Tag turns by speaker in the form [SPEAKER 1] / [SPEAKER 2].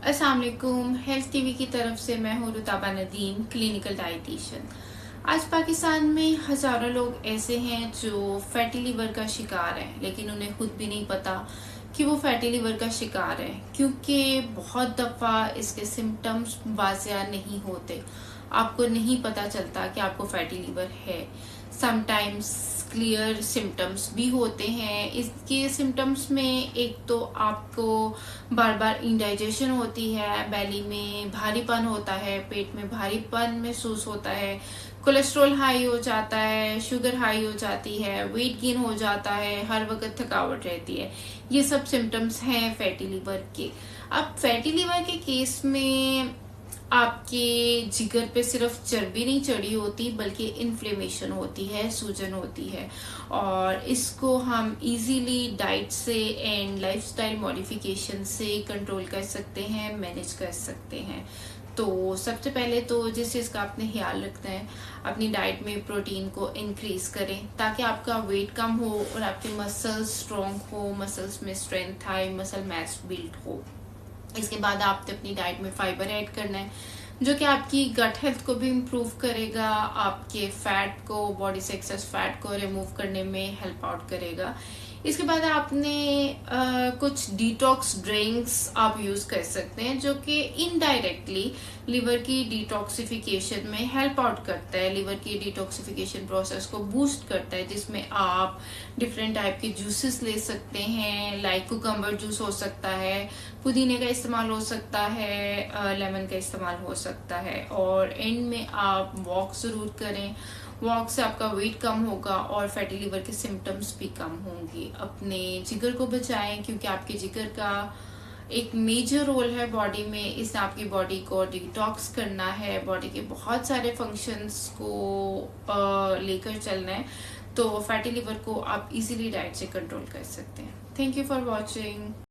[SPEAKER 1] अस्सलाम वालेकुम। Health TV की तरफ से मैं हूँ रुताबा नदीम, क्लिनिकल डाइटिशियन। आज पाकिस्तान में हज़ारों लोग ऐसे हैं जो फैटी लिवर का शिकार हैं, लेकिन उन्हें खुद भी नहीं पता कि वो फैटी लिवर का शिकार है, क्योंकि बहुत दफ़ा इसके सिम्टम्स वाज़िया नहीं होते। आपको नहीं पता चलता कि आपको फैटी लिवर है। समटाइम्स क्लियर सिम्टम्स भी होते हैं। इसके सिम्टम्स में एक तो आपको बार बार इंडाइजेशन होती है, बेली में भारीपन होता है, पेट में भारीपन महसूस होता है, कोलेस्ट्रॉल हाई हो जाता है, शुगर हाई हो जाती है, वेट गेन हो जाता है, हर वक्त थकावट रहती है। ये सब सिम्टम्स हैं फैटी लिवर के। अब फैटी लिवर के केस में आपके जिगर पे सिर्फ चर्बी नहीं चढ़ी होती, बल्कि इन्फ्लेमेशन होती है, सूजन होती है, और इसको हम इजीली डाइट से एंड लाइफस्टाइल मॉडिफिकेशन से कंट्रोल कर सकते हैं, मैनेज कर सकते हैं। तो सबसे पहले तो जिस चीज़ का आपने ख्याल रखना है, अपनी डाइट में प्रोटीन को इंक्रीज करें ताकि आपका वेट कम हो और आपके मसल्स स्ट्रॉन्ग हो, मसल्स में स्ट्रेंथ आए, मसल मैस बिल्ड हो। इसके बाद आपने अपनी डाइट में फाइबर ऐड करना है, जो कि आपकी गट हेल्थ को भी इम्प्रूव करेगा, आपके फैट को, बॉडी से एक्सेस फैट को रिमूव करने में हेल्प आउट करेगा। इसके बाद आपने कुछ डिटॉक्स ड्रिंक्स आप यूज कर सकते हैं, जो कि इनडायरेक्टली लिवर की डिटॉक्सिफिकेशन में हेल्प आउट करता है, लिवर की डिटॉक्सिफिकेशन प्रोसेस को बूस्ट करता है, जिसमें आप डिफरेंट टाइप के जूसेस ले सकते हैं। लाइक कुकम्बर जूस हो सकता है, पुदीने का इस्तेमाल हो सकता है, लेमन का इस्तेमाल हो सकता है। और एंड में आप वॉक जरूर करें। वॉक से आपका वेट कम होगा और फैटी लिवर के सिम्टम्स भी कम होंगे। अपने जिगर को बचाएं, क्योंकि आपके जिगर का एक मेजर रोल है बॉडी में। इसने आपकी बॉडी को डिटॉक्स करना है, बॉडी के बहुत सारे फंक्शंस को लेकर चलना है। तो फैटी लिवर को आप इजीली डाइट से कंट्रोल कर सकते हैं। Thank you for watching.